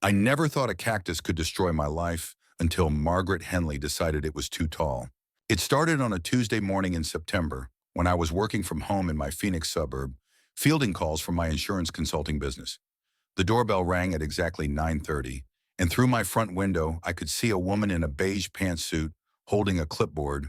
I never thought a cactus could destroy my life until Margaret Henley decided it was too tall. It started on a Tuesday morning in September when I was working from home in my Phoenix suburb, fielding calls from my insurance consulting business. The doorbell rang at exactly 9:30, and through my front window, I could see a woman in a beige pantsuit holding a clipboard,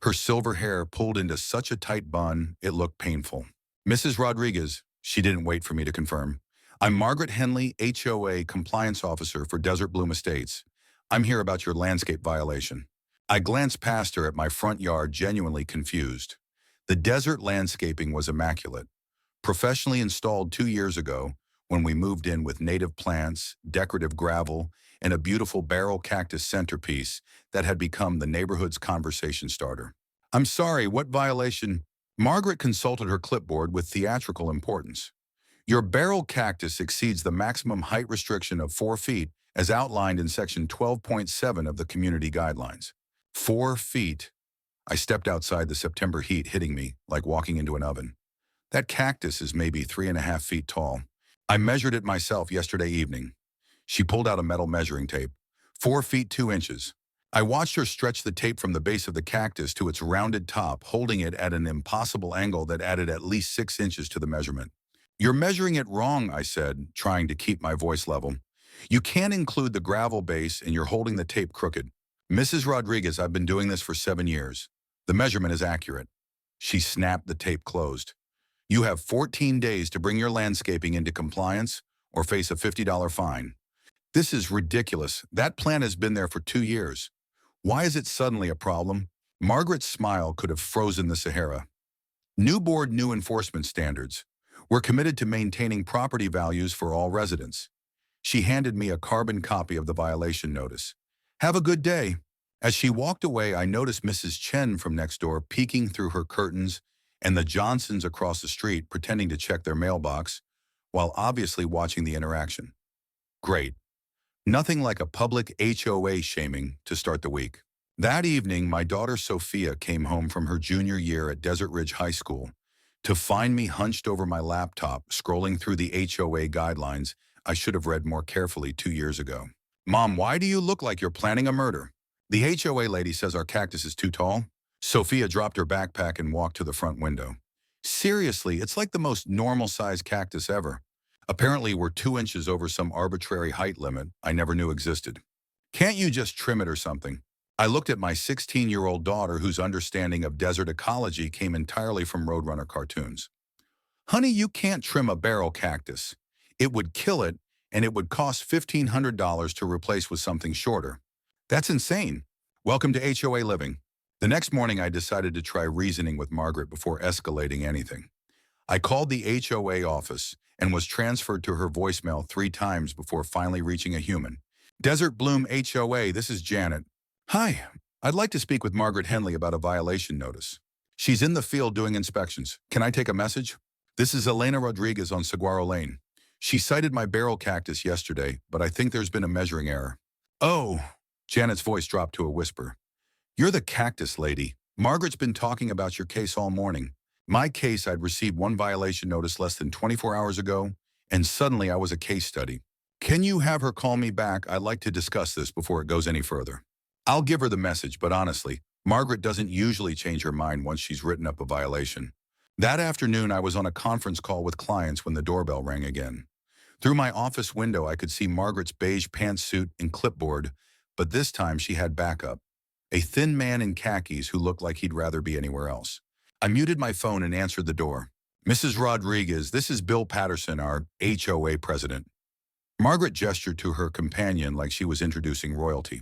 her silver hair pulled into such a tight bun it looked painful. Mrs. Rodriguez, she didn't wait for me to confirm. I'm Margaret Henley, HOA Compliance Officer for Desert Bloom Estates. I'm here about your landscape violation. I glanced past her at my front yard, genuinely confused. The desert landscaping was immaculate. Professionally installed 2 years ago, when we moved in with native plants, decorative gravel, and a beautiful barrel cactus centerpiece that had become the neighborhood's conversation starter. I'm sorry, what violation? Margaret consulted her clipboard with theatrical importance. Your barrel cactus exceeds the maximum height restriction of 4 feet as outlined in Section 12.7 of the Community Guidelines. 4 feet. I stepped outside, the September heat hitting me like walking into an oven. That cactus is maybe 3.5 feet tall. I measured it myself yesterday evening. She pulled out a metal measuring tape. 4 feet 2 inches. I watched her stretch the tape from the base of the cactus to its rounded top, holding it at an impossible angle that added at least 6 inches to the measurement. You're measuring it wrong, I said, trying to keep my voice level. You can't include the gravel base and you're holding the tape crooked. Mrs. Rodriguez, I've been doing this for 7 years. The measurement is accurate. She snapped the tape closed. You have 14 days to bring your landscaping into compliance or face a $50 fine. This is ridiculous. That plan has been there for 2 years. Why is it suddenly a problem? Margaret's smile could have frozen the Sahara. New board, new enforcement standards. We're committed to maintaining property values for all residents. She handed me a carbon copy of the violation notice. Have a good day. As she walked away, I noticed Mrs. Chen from next door peeking through her curtains and the Johnsons across the street pretending to check their mailbox while obviously watching the interaction. Great. Nothing like a public HOA shaming to start the week. That evening, my daughter Sophia came home from her junior year at Desert Ridge High School to find me hunched over my laptop, scrolling through the HOA guidelines I should have read more carefully 2 years ago. Mom, why do you look like you're planning a murder? The HOA lady says our cactus is too tall. Sophia dropped her backpack and walked to the front window. Seriously, it's like the most normal-sized cactus ever. Apparently, we're 2 inches over some arbitrary height limit I never knew existed. Can't you just trim it or something? I looked at my 16-year-old daughter whose understanding of desert ecology came entirely from Roadrunner cartoons. Honey, you can't trim a barrel cactus. It would kill it, and it would cost $1,500 to replace with something shorter. That's insane. Welcome to HOA living. The next morning, I decided to try reasoning with Margaret before escalating anything. I called the HOA office and was transferred to her voicemail 3 times before finally reaching a human. Desert Bloom HOA, this is Janet. Hi, I'd like to speak with Margaret Henley about a violation notice. She's in the field doing inspections. Can I take a message? This is Elena Rodriguez on Saguaro Lane. She cited my barrel cactus yesterday, but I think there's been a measuring error. Oh, Janet's voice dropped to a whisper. You're the cactus lady. Margaret's been talking about your case all morning. My case, I'd received 1 violation notice less than 24 hours ago, and suddenly I was a case study. Can you have her call me back? I'd like to discuss this before it goes any further. I'll give her the message, but honestly, Margaret doesn't usually change her mind once she's written up a violation. That afternoon, I was on a conference call with clients when the doorbell rang again. Through my office window, I could see Margaret's beige pantsuit and clipboard, but this time she had backup. A thin man in khakis who looked like he'd rather be anywhere else. I muted my phone and answered the door. Mrs. Rodriguez, this is Bill Patterson, our HOA president. Margaret gestured to her companion like she was introducing royalty.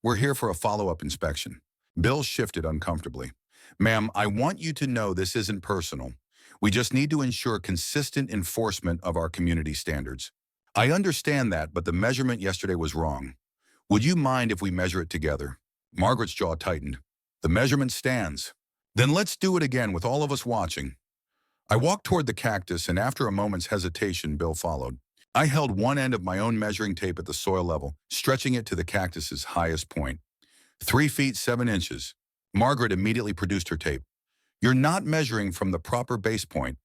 We're here for a follow-up inspection. Bill shifted uncomfortably. Ma'am, I want you to know this isn't personal. We just need to ensure consistent enforcement of our community standards. I understand that, but the measurement yesterday was wrong. Would you mind if we measure it together? Margaret's jaw tightened. The measurement stands. Then let's do it again with all of us watching. I walked toward the cactus, and after a moment's hesitation, Bill followed. I held one end of my own measuring tape at the soil level, stretching it to the cactus's highest point. 3 feet 7 inches. Margaret immediately produced her tape. You're not measuring from the proper base point.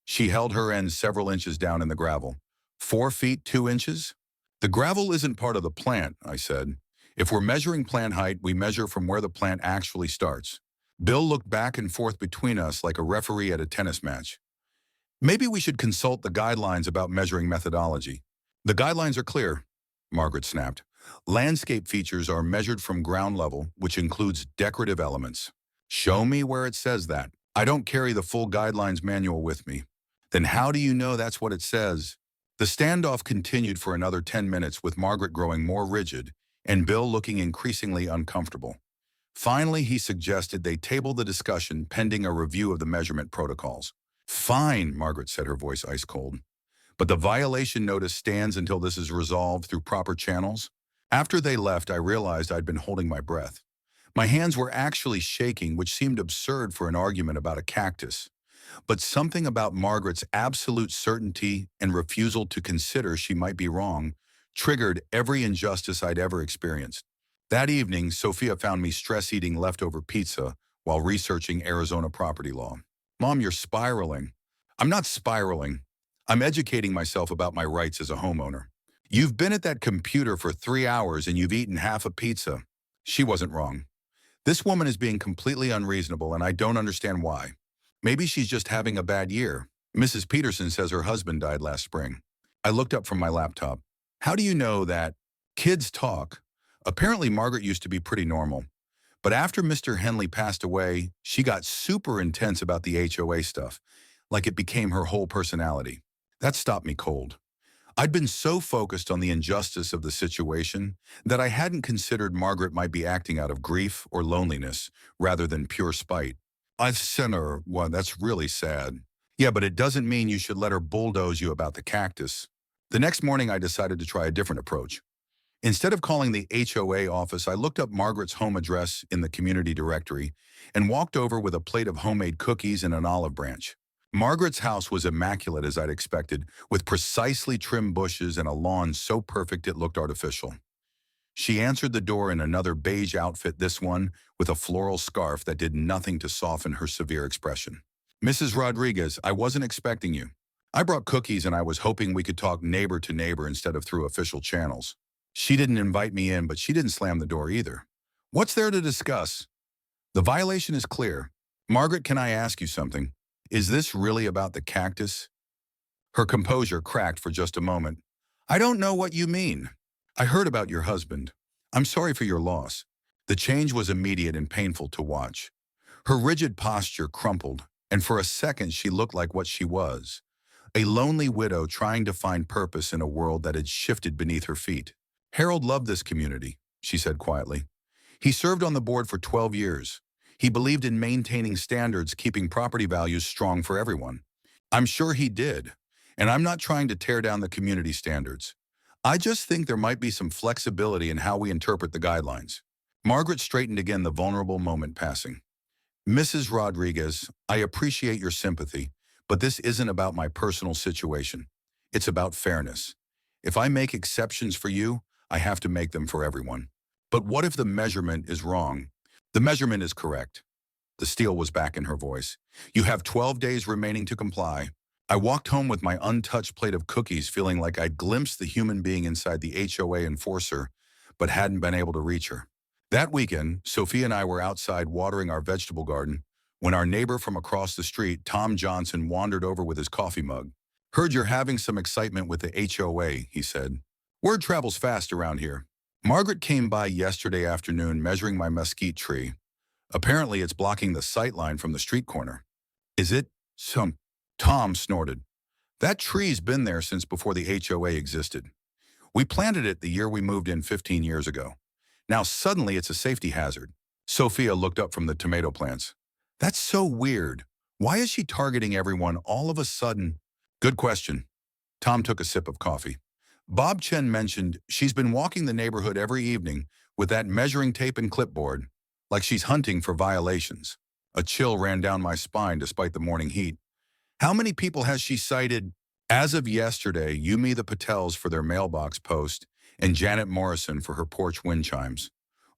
She held her end several inches down in the gravel. 4 feet 2 inches? The gravel isn't part of the plant, I said. If we're measuring plant height, we measure from where the plant actually starts. Bill looked back and forth between us like a referee at a tennis match. Maybe we should consult the guidelines about measuring methodology. The guidelines are clear, Margaret snapped. Landscape features are measured from ground level, which includes decorative elements. Show me where it says that. I don't carry the full guidelines manual with me. Then how do you know that's what it says? The standoff continued for another 10 minutes with Margaret growing more rigid and Bill looking increasingly uncomfortable. Finally, he suggested they table the discussion pending a review of the measurement protocols. Fine, Margaret said, her voice ice cold. But the violation notice stands until this is resolved through proper channels. After they left, I realized I'd been holding my breath. My hands were actually shaking, which seemed absurd for an argument about a cactus. But something about Margaret's absolute certainty and refusal to consider she might be wrong triggered every injustice I'd ever experienced. That evening, Sophia found me stress-eating leftover pizza while researching Arizona property law. Mom, you're spiraling. I'm not spiraling. I'm educating myself about my rights as a homeowner. You've been at that computer for 3 hours and you've eaten half a pizza. She wasn't wrong. This woman is being completely unreasonable and I don't understand why. Maybe she's just having a bad year. Mrs. Peterson says her husband died last spring. I looked up from my laptop. How do you know that? Kids talk. Apparently Margaret used to be pretty normal. But after Mr. Henley passed away, she got super intense about the HOA stuff, like it became her whole personality. That stopped me cold. I'd been so focused on the injustice of the situation that I hadn't considered Margaret might be acting out of grief or loneliness rather than pure spite. I've sent her, well, that's really sad. Yeah, but it doesn't mean you should let her bulldoze you about the cactus. The next morning, I decided to try a different approach. Instead of calling the HOA office, I looked up Margaret's home address in the community directory and walked over with a plate of homemade cookies and an olive branch. Margaret's house was immaculate as I'd expected, with precisely trimmed bushes and a lawn so perfect it looked artificial. She answered the door in another beige outfit, this one with a floral scarf that did nothing to soften her severe expression. Mrs. Rodriguez, I wasn't expecting you. I brought cookies and I was hoping we could talk neighbor to neighbor instead of through official channels. She didn't invite me in, but she didn't slam the door either. What's there to discuss? The violation is clear. Margaret, can I ask you something? Is this really about the cactus? Her composure cracked for just a moment. I don't know what you mean. I heard about your husband. I'm sorry for your loss. The change was immediate and painful to watch. Her rigid posture crumpled, and for a second she looked like what she was, a lonely widow trying to find purpose in a world that had shifted beneath her feet. Harold loved this community, she said quietly. He served on the board for 12 years. He believed in maintaining standards, keeping property values strong for everyone. I'm sure he did, and I'm not trying to tear down the community standards. I just think there might be some flexibility in how we interpret the guidelines. Margaret straightened again, the vulnerable moment passing. Mrs. Rodriguez, I appreciate your sympathy, but this isn't about my personal situation. It's about fairness. If I make exceptions for you, I have to make them for everyone. But what if the measurement is wrong? The measurement is correct. The steel was back in her voice. You have 12 days remaining to comply. I walked home with my untouched plate of cookies, feeling like I'd glimpsed the human being inside the HOA enforcer, but hadn't been able to reach her. That weekend, Sophia and I were outside watering our vegetable garden when our neighbor from across the street, Tom Johnson, wandered over with his coffee mug. Heard you're having some excitement with the HOA, he said. Word travels fast around here. Margaret came by yesterday afternoon measuring my mesquite tree. Apparently it's blocking the sight line from the street corner. Is it? Tom snorted. That tree's been there since before the HOA existed. We planted it the year we moved in 15 years ago. Now suddenly it's a safety hazard. Sophia looked up from the tomato plants. That's so weird. Why is she targeting everyone all of a sudden? Good question. Tom took a sip of coffee. Bob Chen mentioned she's been walking the neighborhood every evening with that measuring tape and clipboard, like she's hunting for violations. A chill ran down my spine despite the morning heat. How many people has she cited? As of yesterday, Yumi the Patels for their mailbox post and Janet Morrison for her porch wind chimes.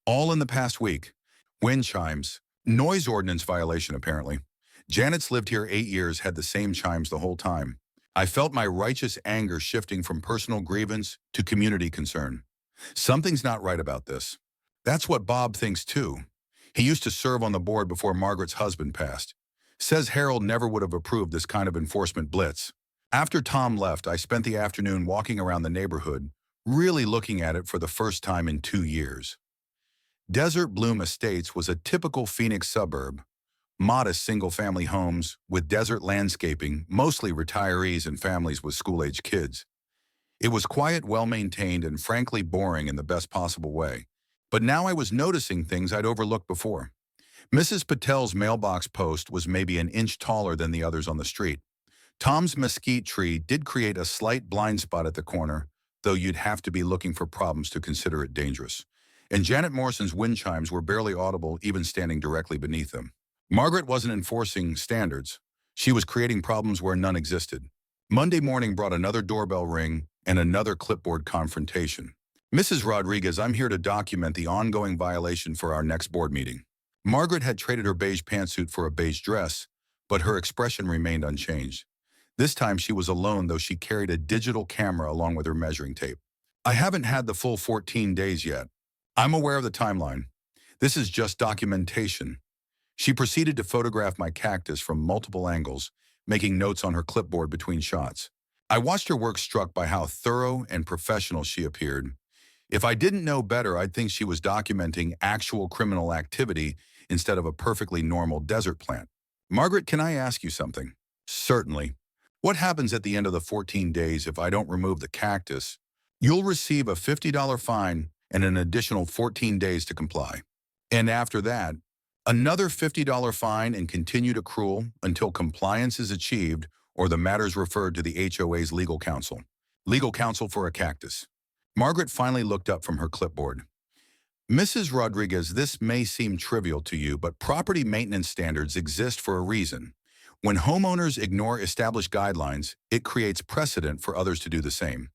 All in the past week. Wind chimes. Noise ordinance violation, apparently. Janet's lived here 8 years, had the same chimes the whole time. I felt my righteous anger shifting from personal grievance to community concern. Something's not right about this. That's what Bob thinks too. He used to serve on the board before Margaret's husband passed. Says Harold never would have approved this kind of enforcement blitz. After Tom left, I spent the afternoon walking around the neighborhood, really looking at it for the first time in 2 years. Desert Bloom Estates was a typical Phoenix suburb, modest single-family homes with desert landscaping, mostly retirees and families with school-age kids. It was quiet, well-maintained, and frankly boring in the best possible way. But now I was noticing things I'd overlooked before. Mrs. Patel's mailbox post was maybe an inch taller than the others on the street. Tom's mesquite tree did create a slight blind spot at the corner, though you'd have to be looking for problems to consider it dangerous. And Janet Morrison's wind chimes were barely audible even standing directly beneath them. Margaret wasn't enforcing standards. She was creating problems where none existed. Monday morning brought another doorbell ring and another clipboard confrontation. Mrs. Rodriguez, I'm here to document the ongoing violation for our next board meeting. Margaret had traded her beige pantsuit for a beige dress, but her expression remained unchanged. This time she was alone, though she carried a digital camera along with her measuring tape. I haven't had the full 14 days yet. I'm aware of the timeline. This is just documentation. She proceeded to photograph my cactus from multiple angles, making notes on her clipboard between shots. I watched her work, struck by how thorough and professional she appeared. If I didn't know better, I'd think she was documenting actual criminal activity instead of a perfectly normal desert plant. Margaret, can I ask you something? Certainly. What happens at the end of the 14 days if I don't remove the cactus? You'll receive a $50 fine and an additional 14 days to comply. And after that, another $50 fine and continued accrual until compliance is achieved or the matter is referred to the HOA's legal counsel. Legal counsel for a cactus. Margaret finally looked up from her clipboard. Mrs. Rodriguez, this may seem trivial to you, but property maintenance standards exist for a reason. When homeowners ignore established guidelines, it creates precedent for others to do the same.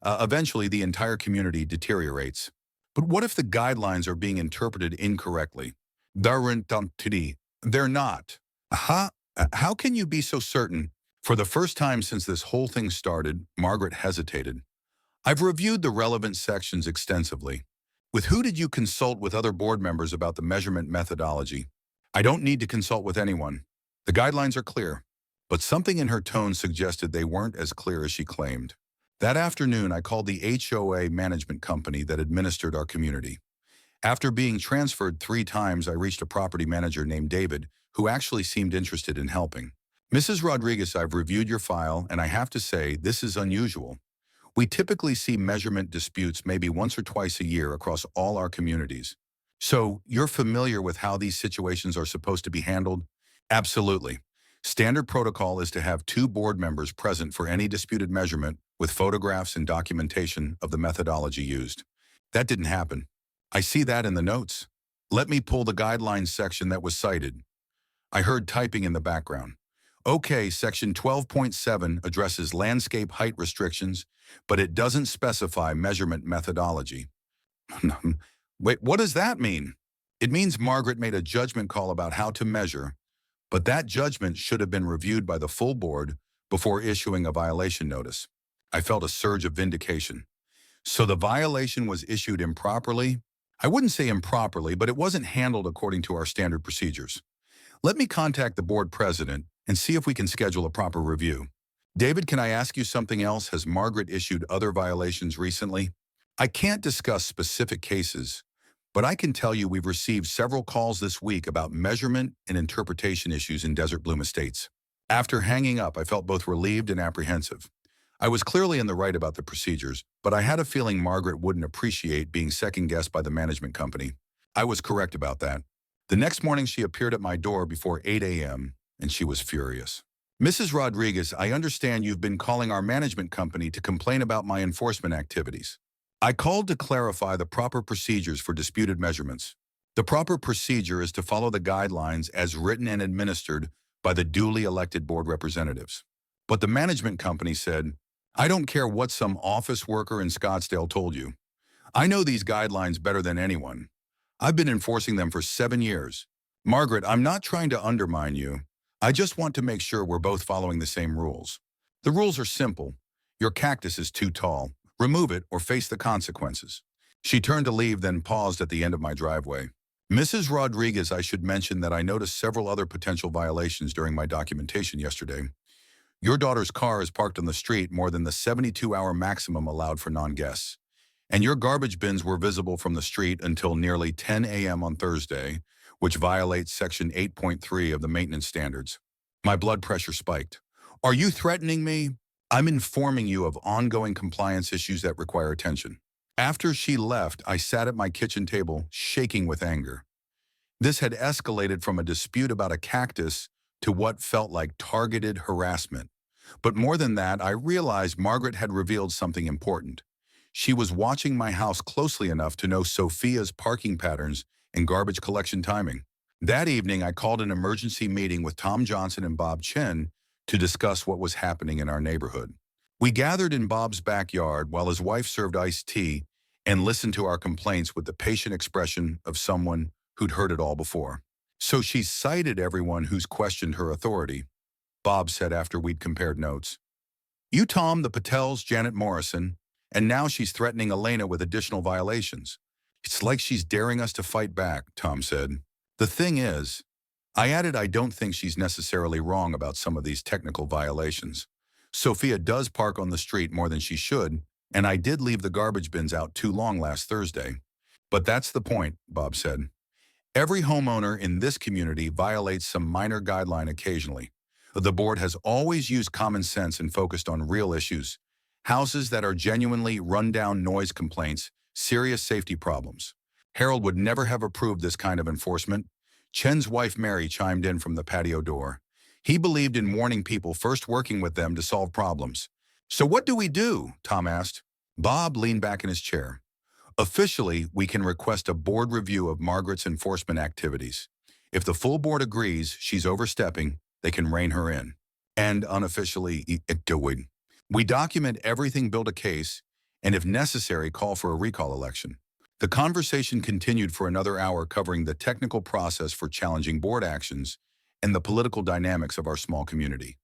Eventually, the entire community deteriorates. But what if the guidelines are being interpreted incorrectly? They're not. How can you be so certain? For the first time since this whole thing started, Margaret hesitated. I've reviewed the relevant sections extensively. With who did you consult with other board members about the measurement methodology? I don't need to consult with anyone. The guidelines are clear, but something in her tone suggested they weren't as clear as she claimed. That afternoon, I called the HOA management company that administered our community. After being transferred 3 times, I reached a property manager named David, who actually seemed interested in helping. Mrs. Rodriguez, I've reviewed your file, and I have to say, this is unusual. We typically see measurement disputes maybe once or twice a year across all our communities. So, you're familiar with how these situations are supposed to be handled? Absolutely. Standard protocol is to have 2 board members present for any disputed measurement with photographs and documentation of the methodology used. That didn't happen. I see that in the notes. Let me pull the guidelines section that was cited. I heard typing in the background. Okay, section 12.7 addresses landscape height restrictions, but it doesn't specify measurement methodology. Wait, what does that mean? It means Margaret made a judgment call about how to measure, but that judgment should have been reviewed by the full board before issuing a violation notice. I felt a surge of vindication. So the violation was issued improperly? I wouldn't say improperly, but it wasn't handled according to our standard procedures. Let me contact the board president and see if we can schedule a proper review. David, can I ask you something else? Has Margaret issued other violations recently? I can't discuss specific cases, but I can tell you we've received several calls this week about measurement and interpretation issues in Desert Bloom Estates. After hanging up, I felt both relieved and apprehensive. I was clearly in the right about the procedures, but I had a feeling Margaret wouldn't appreciate being second-guessed by the management company. I was correct about that. The next morning, she appeared at my door before 8 a.m., and she was furious. Mrs. Rodriguez, I understand you've been calling our management company to complain about my enforcement activities. I called to clarify the proper procedures for disputed measurements. The proper procedure is to follow the guidelines as written and administered by the duly elected board representatives. But the management company said, I don't care what some office worker in Scottsdale told you. I know these guidelines better than anyone. I've been enforcing them for 7 years. Margaret, I'm not trying to undermine you. I just want to make sure we're both following the same rules. The rules are simple. Your cactus is too tall. Remove it or face the consequences. She turned to leave, then paused at the end of my driveway. Mrs. Rodriguez, I should mention that I noticed several other potential violations during my documentation yesterday. Your daughter's car is parked on the street more than the 72-hour maximum allowed for non-guests. And your garbage bins were visible from the street until nearly 10 a.m. on Thursday, which violates Section 8.3 of the maintenance standards. My blood pressure spiked. Are you threatening me? I'm informing you of ongoing compliance issues that require attention. After she left, I sat at my kitchen table, shaking with anger. This had escalated from a dispute about a cactus to what felt like targeted harassment. But more than that, I realized Margaret had revealed something important. She was watching my house closely enough to know Sophia's parking patterns and garbage collection timing. That evening, I called an emergency meeting with Tom Johnson and Bob Chen to discuss what was happening in our neighborhood. We gathered in Bob's backyard while his wife served iced tea and listened to our complaints with the patient expression of someone who'd heard it all before. So she cited everyone who's questioned her authority, Bob said after we'd compared notes. You, Tom, the Patels, Janet Morrison, and now she's threatening Elena with additional violations. It's like she's daring us to fight back, Tom said. The thing is, I added, I don't think she's necessarily wrong about some of these technical violations. Sophia does park on the street more than she should, and I did leave the garbage bins out too long last Thursday. But that's the point, Bob said. Every homeowner in this community violates some minor guideline occasionally. The board has always used common sense and focused on real issues. Houses that are genuinely run-down noise complaints, serious safety problems. Harold would never have approved this kind of enforcement. Chen's wife Mary chimed in from the patio door. He believed in warning people, first working with them to solve problems. So what do we do? Tom asked. Bob leaned back in his chair. Officially, we can request a board review of Margaret's enforcement activities. If the full board agrees she's overstepping, they can rein her in. And unofficially, we document everything, build a case, and if necessary, call for a recall election. The conversation continued for another hour, covering the technical process for challenging board actions and the political dynamics of our small community.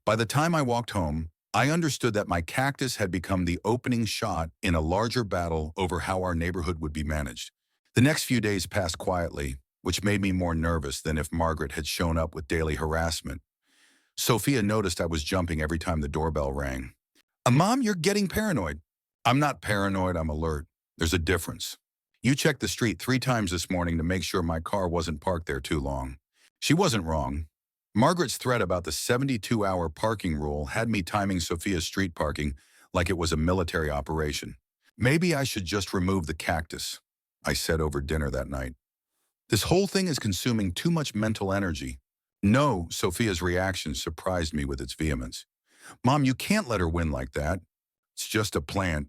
By the time I walked home, I understood that my cactus had become the opening shot in a larger battle over how our neighborhood would be managed. The next few days passed quietly, which made me more nervous than if Margaret had shown up with daily harassment. Sophia noticed I was jumping every time the doorbell rang. Mom, you're getting paranoid. I'm not paranoid, I'm alert. There's a difference. You checked the street 3 times this morning to make sure my car wasn't parked there too long. She wasn't wrong. Margaret's threat about the 72-hour parking rule had me timing Sophia's street parking like it was a military operation. Maybe I should just remove the cactus, I said over dinner that night. This whole thing is consuming too much mental energy. No, Sophia's reaction surprised me with its vehemence. Mom, you can't let her win like that. It's just a plant.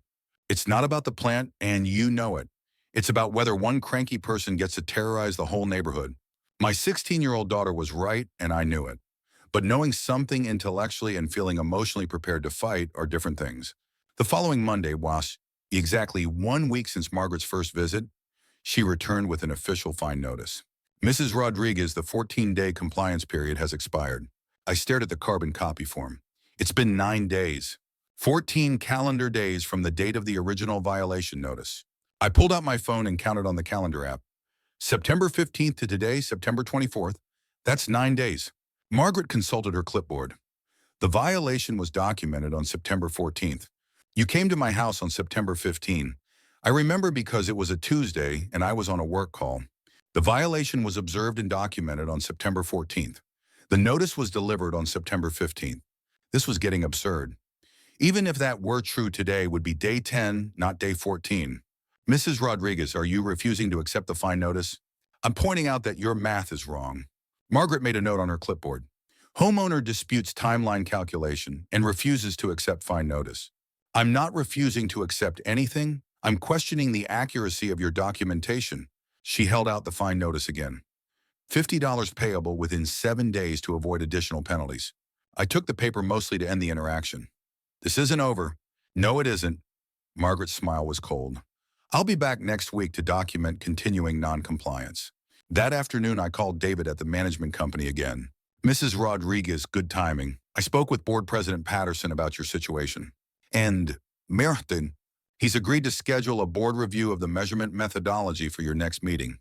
It's not about the plant, and you know it. It's about whether one cranky person gets to terrorize the whole neighborhood. My 16-year-old daughter was right, and I knew it. But knowing something intellectually and feeling emotionally prepared to fight are different things. The following Monday was exactly 1 week since Margaret's first visit. She returned with an official fine notice. Mrs. Rodriguez, the 14-day compliance period has expired. I stared at the carbon copy form. It's been 9 days. 14 calendar days from the date of the original violation notice. I pulled out my phone and counted on the calendar app. September 15th to today, September 24th. That's 9 days. Margaret consulted her clipboard. The violation was documented on September 14th. You came to my house on September 15. I remember because it was a Tuesday and I was on a work call. The violation was observed and documented on September 14th. The notice was delivered on September 15th. This was getting absurd. Even if that were true, today would be day 10, not day 14. Mrs. Rodriguez, are you refusing to accept the fine notice? I'm pointing out that your math is wrong. Margaret made a note on her clipboard. Homeowner disputes timeline calculation and refuses to accept fine notice. I'm not refusing to accept anything. I'm questioning the accuracy of your documentation. She held out the fine notice again. $50 payable within 7 days to avoid additional penalties. I took the paper mostly to end the interaction. This isn't over. No, it isn't. Margaret's smile was cold. I'll be back next week to document continuing non-compliance. That afternoon, I called David at the management company again. Mrs. Rodriguez, good timing. I spoke with Board President Patterson about your situation. And Martin, he's agreed to schedule a board review of the measurement methodology for your next meeting.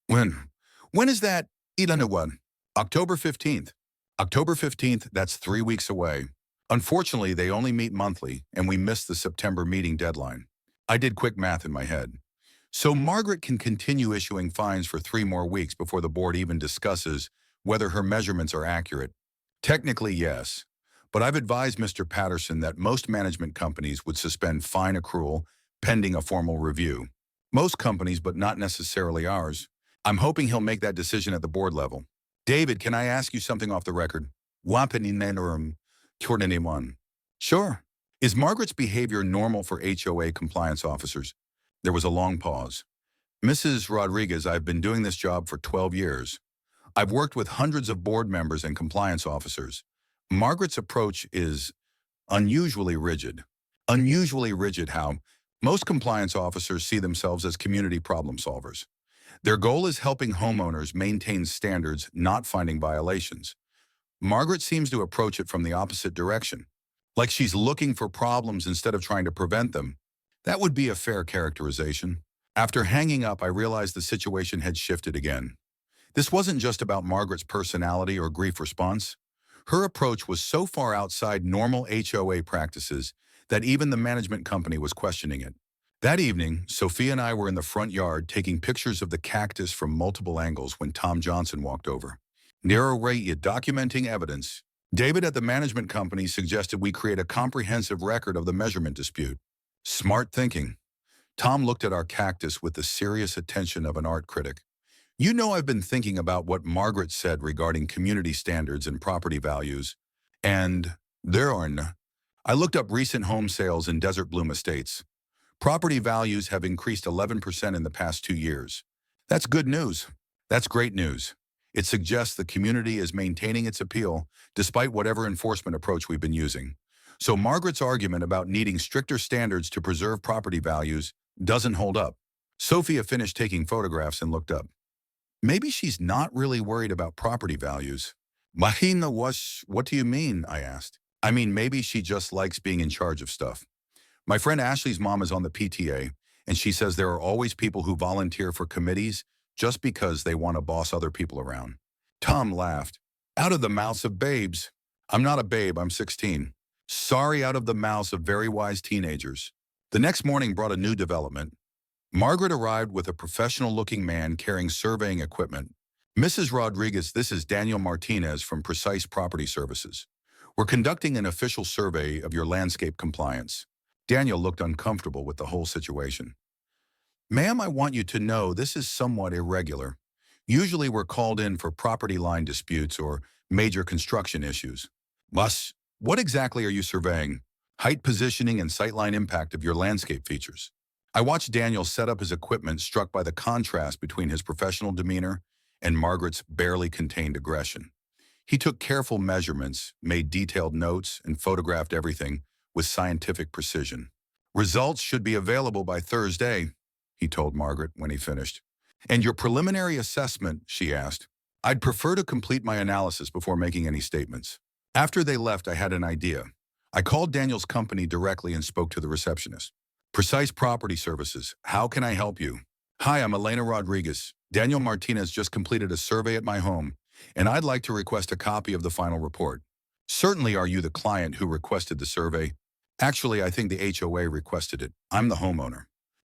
When? When is that? Elena one. October 15th. October 15th, that's 3 weeks away. Unfortunately, they only meet monthly, and we missed the September meeting deadline. I did quick math in my head. So Margaret can continue issuing fines for 3 more weeks before the board even discusses whether her measurements are accurate. Technically, yes. But I've advised Mr. Patterson that most management companies would suspend fine accrual pending a formal review. Most companies, but not necessarily ours. I'm hoping he'll make that decision at the board level. David, can I ask you something off the record? Wapeninorum Tornaniman. Sure. Is Margaret's behavior normal for HOA compliance officers? There was a long pause. Mrs. Rodriguez, I've been doing this job for 12 years. I've worked with hundreds of board members and compliance officers. Margaret's approach is unusually rigid. Unusually rigid how? Most compliance officers see themselves as community problem solvers. Their goal is helping homeowners maintain standards, not finding violations. Margaret seems to approach it from the opposite direction, like she's looking for problems instead of trying to prevent them. That would be a fair characterization. After hanging up, I realized the situation had shifted again. This wasn't just about Margaret's personality or grief response. Her approach was so far outside normal HOA practices that even the management company was questioning it. That evening, Sophia and I were in the front yard taking pictures of the cactus from multiple angles when Tom Johnson walked over. Documenting evidence. David at the management company suggested we create a comprehensive record of the measurement dispute. Smart thinking. Tom looked at our cactus with the serious attention of an art critic. You know, I've been thinking about what Margaret said regarding community standards and property values. And there are none. I looked up recent home sales in Desert Bloom Estates. Property values have increased 11% in the past 2 years. That's good news. That's great news. It suggests the community is maintaining its appeal despite whatever enforcement approach we've been using. So Margaret's argument about needing stricter standards to preserve property values doesn't hold up. Sophia finished taking photographs and looked up. Maybe she's not really worried about property values. Mahina was, what do you mean? I asked. I mean, maybe she just likes being in charge of stuff. My friend Ashley's mom is on the PTA, and she says there are always people who volunteer for committees just because they want to boss other people around. Tom laughed. Out of the mouths of babes. I'm not a babe, I'm 16. Sorry, out of the mouths of very wise teenagers. The next morning brought a new development. Margaret arrived with a professional-looking man carrying surveying equipment. Mrs. Rodriguez, this is Daniel Martinez from Precise Property Services. We're conducting an official survey of your landscape compliance. Daniel looked uncomfortable with the whole situation. Ma'am, I want you to know this is somewhat irregular. Usually we're called in for property line disputes or major construction issues. What exactly are you surveying? Height, positioning, and sightline impact of your landscape features. I watched Daniel set up his equipment, struck by the contrast between his professional demeanor and Margaret's barely contained aggression. He took careful measurements, made detailed notes, and photographed everything with scientific precision. Results should be available by Thursday, he told Margaret when he finished. And your preliminary assessment, she asked. I'd prefer to complete my analysis before making any statements. After they left, I had an idea. I called Daniel's company directly and spoke to the receptionist. Precise Property Services, how can I help you? Hi, I'm Elena Rodriguez. Daniel Martinez just completed a survey at my home, and I'd like to request a copy of the final report. Certainly, are you the client who requested the survey? Actually, I think the HOA requested it. I'm the homeowner.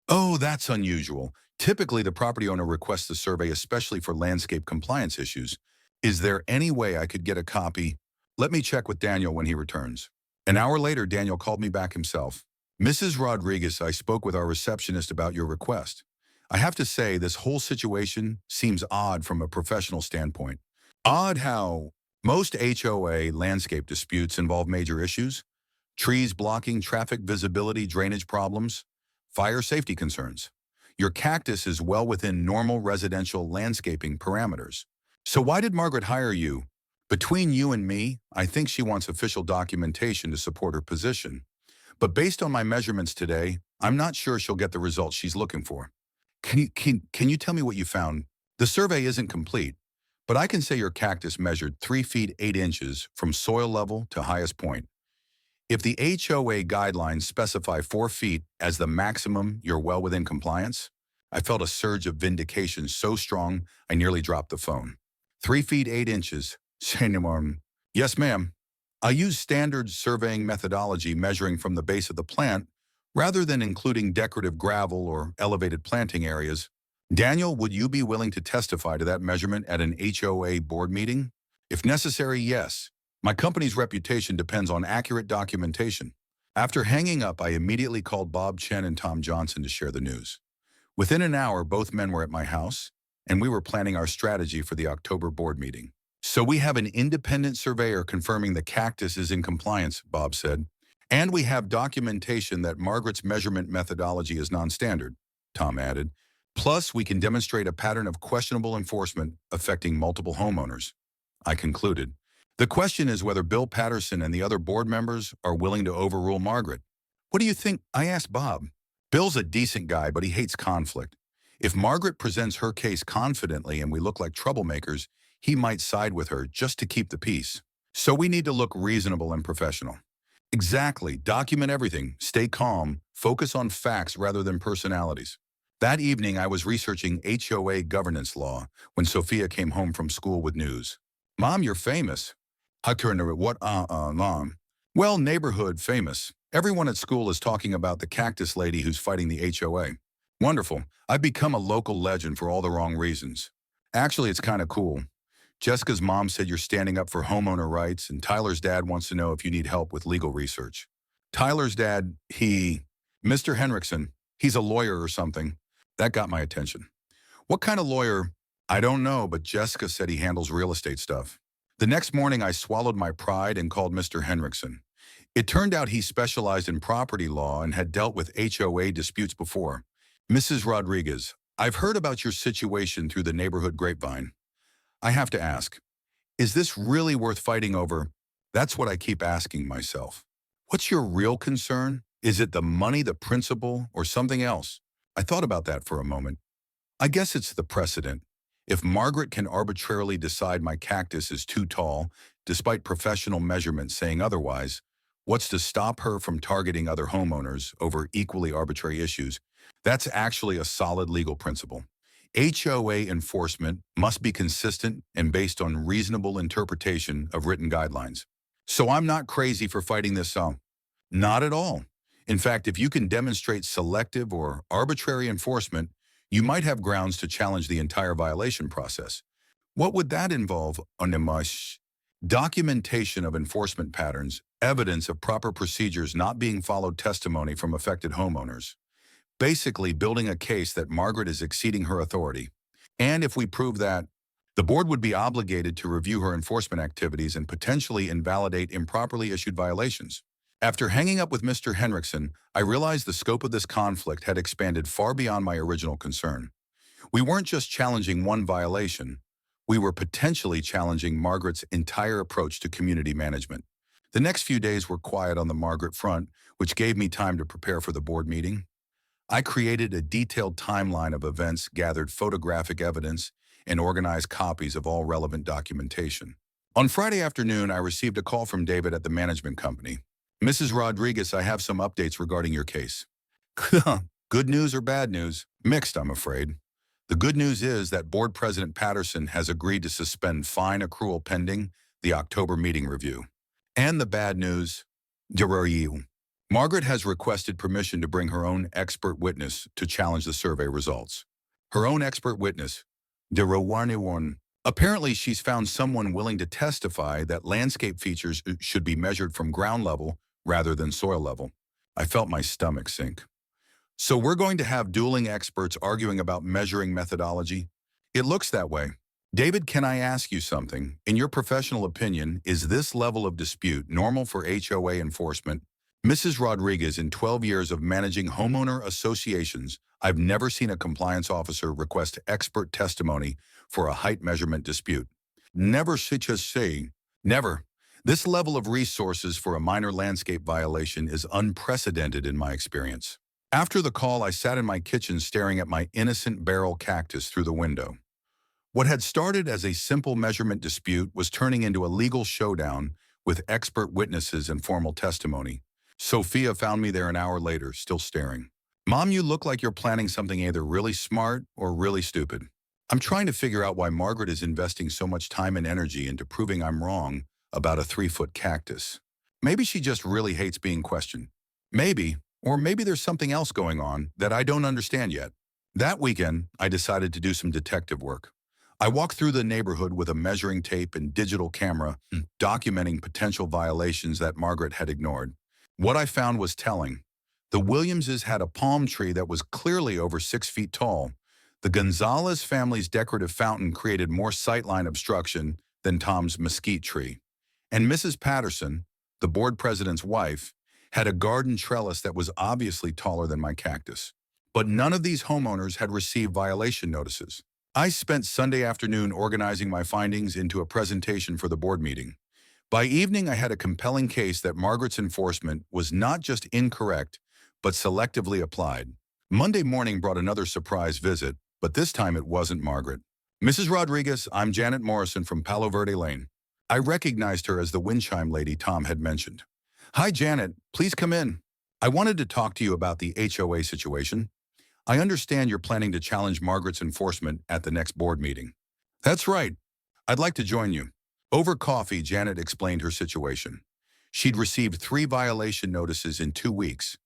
Oh, that's unusual. Typically, the property owner requests the survey, especially for landscape compliance issues. Is there any way I could get a copy? Let me check with Daniel when he returns. An hour later, Daniel called me back himself. Mrs. Rodriguez, I spoke with our receptionist about your request. I have to say, this whole situation seems odd from a professional standpoint. Odd how most HOA landscape disputes involve major issues: trees blocking traffic visibility, drainage problems, fire safety concerns. Your cactus is well within normal residential landscaping parameters. So why did Margaret hire you? Between you and me, I think she wants official documentation to support her position. But based on my measurements today, I'm not sure she'll get the results she's looking for. Can you tell me what you found? The survey isn't complete, but I can say your cactus measured 3 feet 8 inches from soil level to highest point. If the HOA guidelines specify 4 feet as the maximum, you're well within compliance. I felt a surge of vindication so strong I nearly dropped the phone. 3 feet 8 inches. Yes, ma'am. I use standard surveying methodology measuring from the base of the plant rather than including decorative gravel or elevated planting areas. Daniel, would you be willing to testify to that measurement at an HOA board meeting? If necessary, yes. My company's reputation depends on accurate documentation. After hanging up, I immediately called Bob Chen and Tom Johnson to share the news. Within an hour, both men were at my house, and we were planning our strategy for the October board meeting. So we have an independent surveyor confirming the cactus is in compliance, Bob said. And we have documentation that Margaret's measurement methodology is non-standard, Tom added. Plus, we can demonstrate a pattern of questionable enforcement affecting multiple homeowners. I concluded. The question is whether Bill Patterson and the other board members are willing to overrule Margaret. What do you think? I asked Bob. Bill's a decent guy, but he hates conflict. If Margaret presents her case confidently and we look like troublemakers, he might side with her just to keep the peace. So we need to look reasonable and professional. Exactly. Document everything. Stay calm. Focus on facts rather than personalities. That evening, I was researching HOA governance law when Sophia came home from school with news. Mom, you're famous. I turned to her, what, Mom? Well, neighborhood famous. Everyone at school is talking about the cactus lady who's fighting the HOA. Wonderful. I've become a local legend for all the wrong reasons. Actually, it's kind of cool. Jessica's mom said you're standing up for homeowner rights, and Tyler's dad wants to know if you need help with legal research. Tyler's dad, Mr. Henriksen, he's a lawyer or something. That got my attention. What kind of lawyer? I don't know, but Jessica said he handles real estate stuff. The next morning, I swallowed my pride and called Mr. Henriksen. It turned out he specialized in property law and had dealt with HOA disputes before. Mrs. Rodriguez, I've heard about your situation through the neighborhood grapevine. I have to ask, is this really worth fighting over? That's what I keep asking myself. What's your real concern? Is it the money, the principle, or something else? I thought about that for a moment. I guess it's the precedent. If Margaret can arbitrarily decide my cactus is too tall, despite professional measurements saying otherwise, what's to stop her from targeting other homeowners over equally arbitrary issues? That's actually a solid legal principle. HOA enforcement must be consistent and based on reasonable interpretation of written guidelines. So I'm not crazy for fighting this song. Not at all. In fact, if you can demonstrate selective or arbitrary enforcement, you might have grounds to challenge the entire violation process. What would that involve, Onimush? Documentation of enforcement patterns, evidence of proper procedures not being followed, testimony from affected homeowners. Basically, building a case that Margaret is exceeding her authority. And if we prove that, the board would be obligated to review her enforcement activities and potentially invalidate improperly issued violations. After hanging up with Mr. Henriksen, I realized the scope of this conflict had expanded far beyond my original concern. We weren't just challenging one violation, we were potentially challenging Margaret's entire approach to community management. The next few days were quiet on the Margaret front, which gave me time to prepare for the board meeting. I created a detailed timeline of events, gathered photographic evidence, and organized copies of all relevant documentation. On Friday afternoon, I received a call from David at the management company. Mrs. Rodriguez, I have some updates regarding your case. Good news or bad news? Mixed, I'm afraid. The good news is that Board President Patterson has agreed to suspend fine accrual pending the October meeting review. And the bad news, Margaret has requested permission to bring her own expert witness to challenge the survey results. Her own expert witness, apparently she's found someone willing to testify that landscape features should be measured from ground level rather than soil level. I felt my stomach sink. So we're going to have dueling experts arguing about measuring methodology? It looks that way. David, can I ask you something? In your professional opinion, is this level of dispute normal for HOA enforcement? Mrs. Rodriguez, in 12 years of managing homeowner associations, I've never seen a compliance officer request expert testimony for a height measurement dispute. Never, never. This level of resources for a minor landscape violation is unprecedented in my experience. After the call, I sat in my kitchen staring at my innocent barrel cactus through the window. What had started as a simple measurement dispute was turning into a legal showdown with expert witnesses and formal testimony. Sophia found me there an hour later, still staring. Mom, you look like you're planning something either really smart or really stupid. I'm trying to figure out why Margaret is investing so much time and energy into proving I'm wrong about a 3-foot cactus. Maybe she just really hates being questioned. Maybe, or maybe there's something else going on that I don't understand yet. That weekend, I decided to do some detective work. I walked through the neighborhood with a measuring tape and digital camera, documenting potential violations that Margaret had ignored. What I found was telling. The Williamses had a palm tree that was clearly over 6 feet tall. The Gonzalez family's decorative fountain created more sightline obstruction than Tom's mesquite tree. And Mrs. Patterson, the board president's wife, had a garden trellis that was obviously taller than my cactus. But none of these homeowners had received violation notices. I spent Sunday afternoon organizing my findings into a presentation for the board meeting. By evening, I had a compelling case that Margaret's enforcement was not just incorrect, but selectively applied. Monday morning brought another surprise visit, but this time it wasn't Margaret. Mrs. Rodriguez, I'm Janet Morrison from Palo Verde Lane. I recognized her as the wind chime lady Tom had mentioned. Hi, Janet. Please come in. I wanted to talk to you about the HOA situation. I understand you're planning to challenge Margaret's enforcement at the next board meeting. That's right. I'd like to join you. Over coffee, Janet explained her situation. She'd received 3 violation notices in 2 weeks.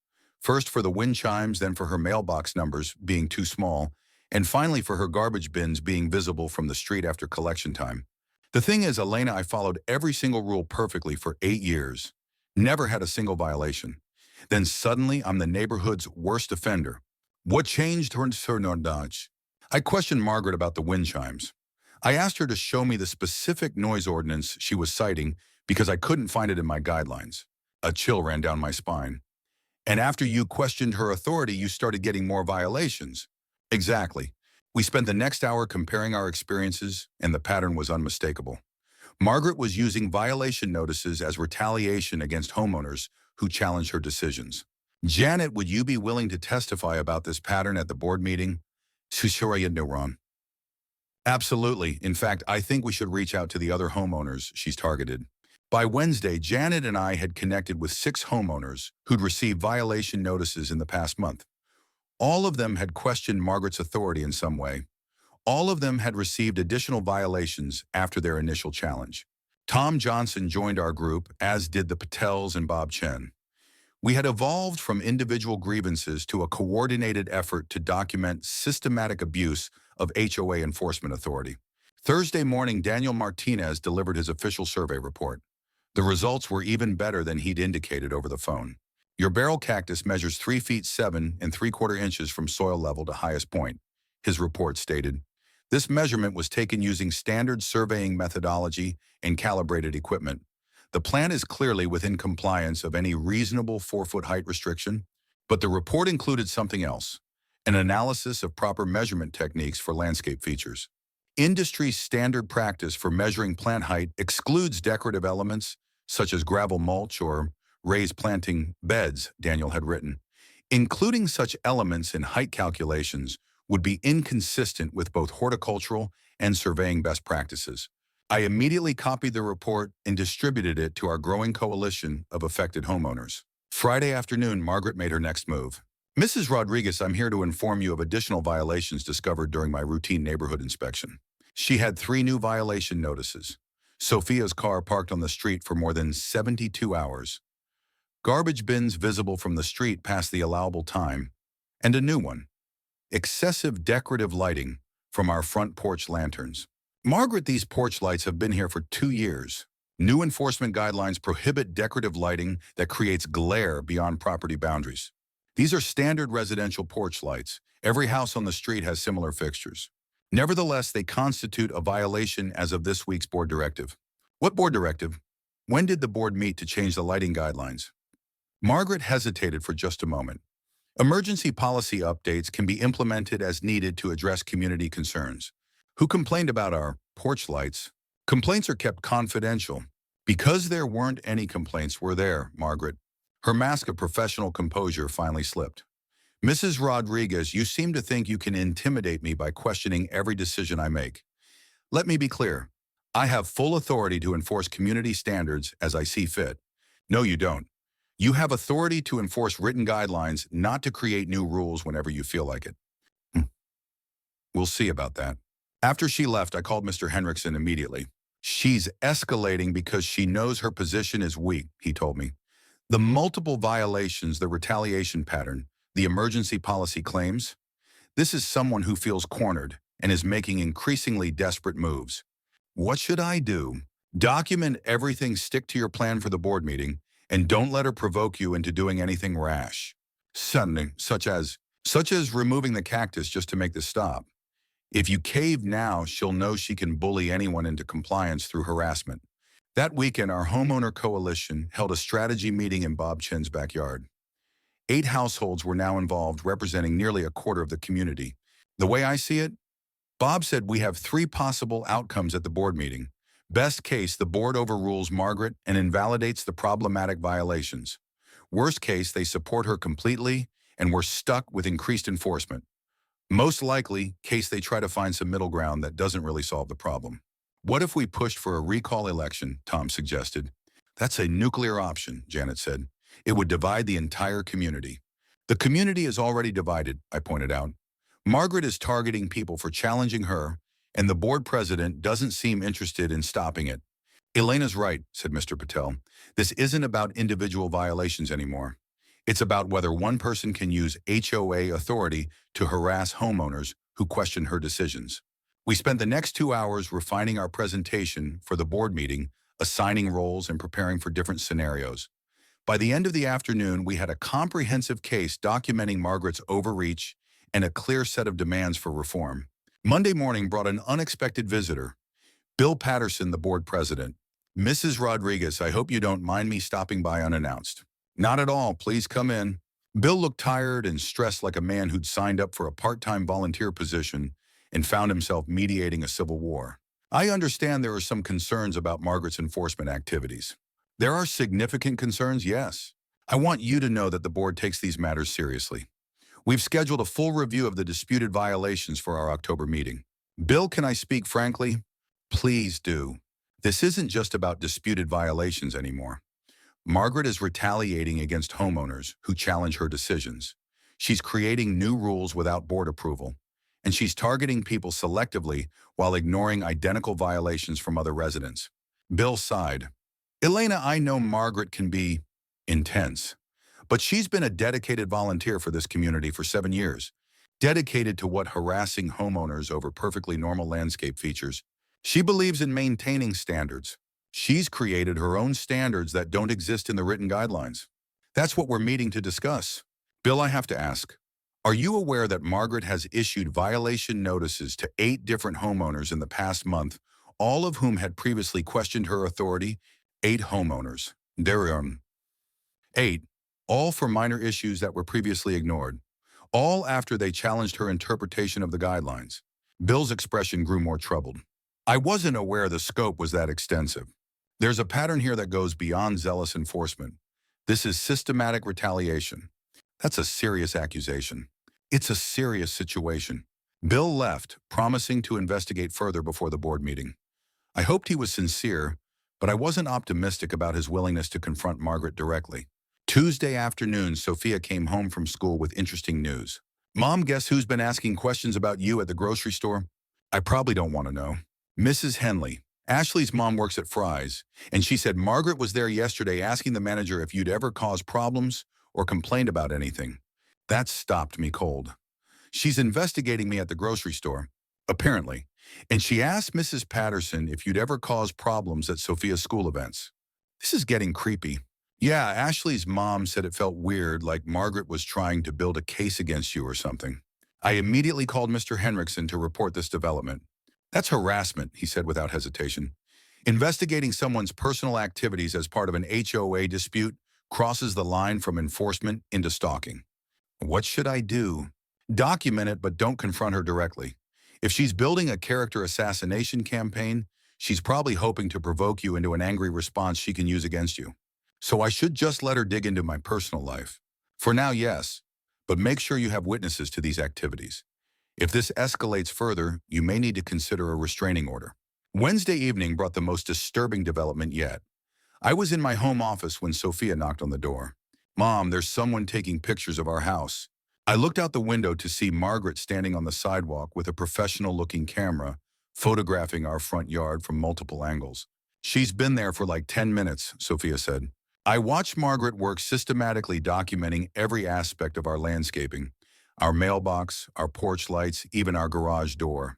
First for the wind chimes, then for her mailbox numbers being too small, and finally for her garbage bins being visible from the street after collection time. The thing is, Elena, I followed every single rule perfectly for 8 years. Never had a single violation. Then suddenly, I'm the neighborhood's worst offender. What changed her nudge? I questioned Margaret about the wind chimes. I asked her to show me the specific noise ordinance she was citing because I couldn't find it in my guidelines. A chill ran down my spine. And after you questioned her authority, you started getting more violations. Exactly. We spent the next hour comparing our experiences, and the pattern was unmistakable. Margaret was using violation notices as retaliation against homeowners who challenged her decisions. Janet, would you be willing to testify about this pattern at the board meeting? Neuron. Absolutely. In fact, I think we should reach out to the other homeowners she's targeted. By Wednesday, Janet and I had connected with 6 homeowners who'd received violation notices in the past month. All of them had questioned Margaret's authority in some way. All of them had received additional violations after their initial challenge. Tom Johnson joined our group, as did the Patels and Bob Chen. We had evolved from individual grievances to a coordinated effort to document systematic abuse of HOA enforcement authority. Thursday morning, Daniel Martinez delivered his official survey report. The results were even better than he'd indicated over the phone. Your barrel cactus measures 3 feet 7 and 3/4 inches from soil level to highest point, his report stated. This measurement was taken using standard surveying methodology and calibrated equipment. The plant is clearly within compliance of any reasonable 4-foot height restriction, but the report included something else, an analysis of proper measurement techniques for landscape features. Industry standard practice for measuring plant height excludes decorative elements such as gravel mulch or raised planting beds, Daniel had written. Including such elements in height calculations would be inconsistent with both horticultural and surveying best practices. I immediately copied the report and distributed it to our growing coalition of affected homeowners. Friday afternoon, Margaret made her next move. Mrs. Rodriguez, I'm here to inform you of additional violations discovered during my routine neighborhood inspection. She had 3 new violation notices. Sophia's car parked on the street for more than 72 hours. Garbage bins visible from the street past the allowable time. And a new one. Excessive decorative lighting from our front porch lanterns. Margaret, these porch lights have been here for 2 years. New enforcement guidelines prohibit decorative lighting that creates glare beyond property boundaries. These are standard residential porch lights. Every house on the street has similar fixtures. Nevertheless, they constitute a violation as of this week's board directive. What board directive? When did the board meet to change the lighting guidelines? Margaret hesitated for just a moment. Emergency policy updates can be implemented as needed to address community concerns. Who complained about our porch lights? Complaints are kept confidential. Because there weren't any complaints, were there, Margaret? Her mask of professional composure finally slipped. Mrs. Rodriguez, you seem to think you can intimidate me by questioning every decision I make. Let me be clear. I have full authority to enforce community standards as I see fit. No, you don't. You have authority to enforce written guidelines, not to create new rules whenever you feel like it. Hmm, We'll see about that. After she left, I called Mr. Henriksen immediately. She's escalating because she knows her position is weak, he told me. The multiple violations, the retaliation pattern, the emergency policy claims, this is someone who feels cornered and is making increasingly desperate moves. What should I do? Document everything, stick to your plan for the board meeting, and don't let her provoke you into doing anything rash. Something such as removing the cactus just to make this stop. If you cave now, she'll know she can bully anyone into compliance through harassment. That weekend, our homeowner coalition held a strategy meeting in Bob Chen's backyard. 8 households were now involved, representing nearly a quarter of the community. The way I see it, Bob said we have 3 possible outcomes at the board meeting. Best case, the board overrules Margaret and invalidates the problematic violations. Worst case, they support her completely and we're stuck with increased enforcement. Most likely, case they try to find some middle ground that doesn't really solve the problem. What if we pushed for a recall election, Tom suggested. That's a nuclear option, Janet said. It would divide the entire community. The community is already divided, I pointed out. Margaret is targeting people for challenging her, and the board president doesn't seem interested in stopping it. Elena's right, said Mr. Patel. This isn't about individual violations anymore. It's about whether one person can use HOA authority to harass homeowners who question her decisions. We spent the next 2 hours refining our presentation for the board meeting, assigning roles and preparing for different scenarios. By the end of the afternoon, we had a comprehensive case documenting Margaret's overreach and a clear set of demands for reform. Monday morning brought an unexpected visitor, Bill Patterson, the board president. Mrs. Rodriguez, I hope you don't mind me stopping by unannounced. Not at all, please come in. Bill looked tired and stressed, like a man who'd signed up for a part-time volunteer position and found himself mediating a civil war. I understand there are some concerns about Margaret's enforcement activities. There are significant concerns, yes. I want you to know that the board takes these matters seriously. We've scheduled a full review of the disputed violations for our October meeting. Bill, can I speak frankly? Please do. This isn't just about disputed violations anymore. Margaret is retaliating against homeowners who challenge her decisions. She's creating new rules without board approval, and she's targeting people selectively while ignoring identical violations from other residents. Bill sighed. Elena, I know Margaret can be intense, but she's been a dedicated volunteer for this community for 7 years, dedicated to what harassing homeowners over perfectly normal landscape features. She believes in maintaining standards. She's created her own standards that don't exist in the written guidelines. That's what we're meeting to discuss. Bill, I have to ask, are you aware that Margaret has issued violation notices to 8 different homeowners in the past month, all of whom had previously questioned her authority? 8 homeowners. Their own. 8. All for minor issues that were previously ignored. All after they challenged her interpretation of the guidelines. Bill's expression grew more troubled. I wasn't aware the scope was that extensive. There's a pattern here that goes beyond zealous enforcement. This is systematic retaliation. That's a serious accusation. It's a serious situation. Bill left, promising to investigate further before the board meeting. I hoped he was sincere, but I wasn't optimistic about his willingness to confront Margaret directly. Tuesday afternoon, Sophia came home from school with interesting news. Mom, guess who's been asking questions about you at the grocery store? I probably don't want to know. Mrs. Henley. Ashley's mom works at Fry's, and she said Margaret was there yesterday asking the manager if you'd ever caused problems or complained about anything. That stopped me cold. She's investigating me at the grocery store, apparently, and she asked Mrs. Patterson if you'd ever caused problems at Sophia's school events. This is getting creepy. Yeah, Ashley's mom said it felt weird, like Margaret was trying to build a case against you or something. I immediately called Mr. Henriksen to report this development. That's harassment, he said without hesitation. Investigating someone's personal activities as part of an HOA dispute crosses the line from enforcement into stalking. What should I do? Document it, but don't confront her directly. If she's building a character assassination campaign, she's probably hoping to provoke you into an angry response she can use against you. So I should just let her dig into my personal life. For now, yes, but make sure you have witnesses to these activities. If this escalates further, you may need to consider a restraining order. Wednesday evening brought the most disturbing development yet. I was in my home office when Sophia knocked on the door. "Mom, there's someone taking pictures of our house." I looked out the window to see Margaret standing on the sidewalk with a professional-looking camera, photographing our front yard from multiple angles. "She's been there for like 10 minutes, Sophia said. I watched Margaret work systematically documenting every aspect of our landscaping, our mailbox, our porch lights, even our garage door.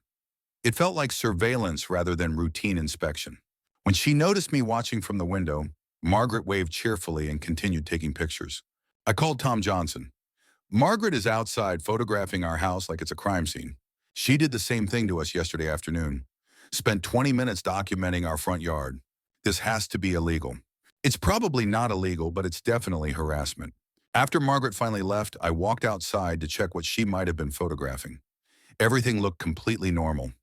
It felt like surveillance rather than routine inspection. When she noticed me watching from the window, Margaret waved cheerfully and continued taking pictures. I called Tom Johnson. "Margaret is outside photographing our house like it's a crime scene. She did the same thing to us yesterday afternoon. Spent 20 minutes documenting our front yard. This has to be illegal." It's probably not illegal, but it's definitely harassment. After Margaret finally left, I walked outside to check what she might have been photographing. Everything looked completely normal.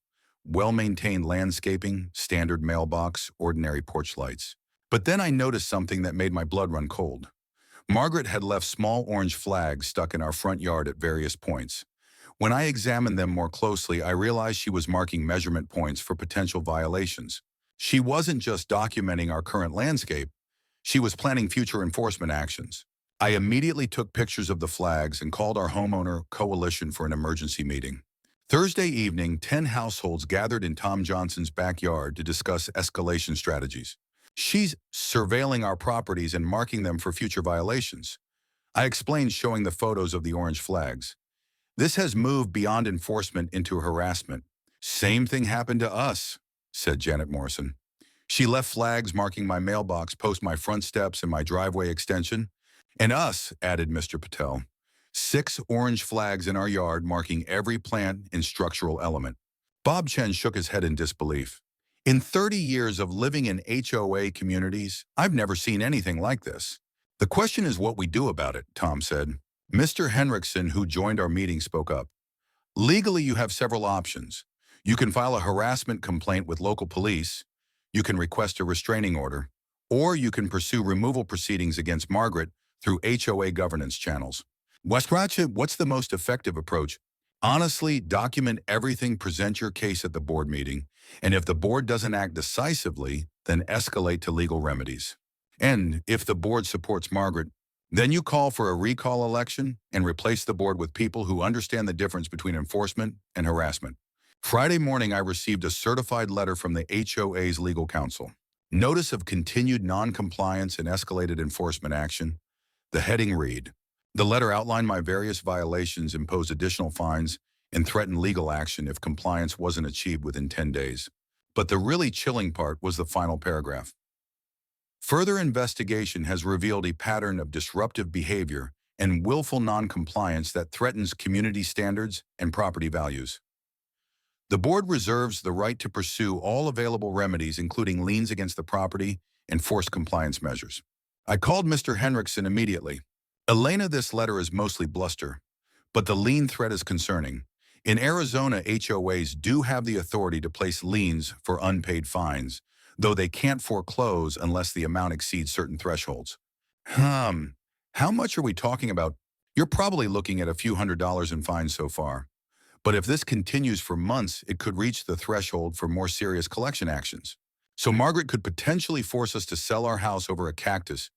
Well-maintained landscaping, standard mailbox, ordinary porch lights. But then I noticed something that made my blood run cold. Margaret had left small orange flags stuck in our front yard at various points. When I examined them more closely, I realized she was marking measurement points for potential violations. She wasn't just documenting our current landscape, she was planning future enforcement actions. I immediately took pictures of the flags and called our homeowner coalition for an emergency meeting. Thursday evening, 10 households gathered in Tom Johnson's backyard to discuss escalation strategies. She's surveilling our properties and marking them for future violations. I explained, showing the photos of the orange flags. This has moved beyond enforcement into harassment. "Same thing happened to us," said Janet Morrison. "She left flags marking my mailbox, post my front steps, and my driveway extension." "And us," added Mr. Patel. 6 orange flags in our yard marking every plant and structural element." Bob Chen shook his head in disbelief. "In 30 years of living in HOA communities, I've never seen anything like this." "The question is what we do about it," Tom said. Mr. Henriksen, who joined our meeting, spoke up. "Legally, you have several options. You can file a harassment complaint with local police, you can request a restraining order, or you can pursue removal proceedings against Margaret through HOA governance channels. What's the most effective approach? Honestly, document everything, present your case at the board meeting, and if the board doesn't act decisively, then escalate to legal remedies. And if the board supports Margaret, then you call for a recall election and replace the board with people who understand the difference between enforcement and harassment." Friday morning, I received a certified letter from the HOA's legal counsel. Notice of continued non-compliance and escalated enforcement action. The heading read, the letter outlined my various violations, imposed additional fines, and threatened legal action if compliance wasn't achieved within 10 days. But the really chilling part was the final paragraph. "Further investigation has revealed a pattern of disruptive behavior and willful non-compliance that threatens community standards and property values. The board reserves the right to pursue all available remedies, including liens against the property and forced compliance measures." I called Mr. Henriksen immediately. "Elena, this letter is mostly bluster, but the lien threat is concerning. In Arizona, HOAs do have the authority to place liens for unpaid fines, though they can't foreclose unless the amount exceeds certain thresholds." How much are we talking about?" "You're probably looking at a few $100s in fines so far. But if this continues for months, it could reach the threshold for more serious collection actions. So Margaret could potentially force us to sell our house over a cactus.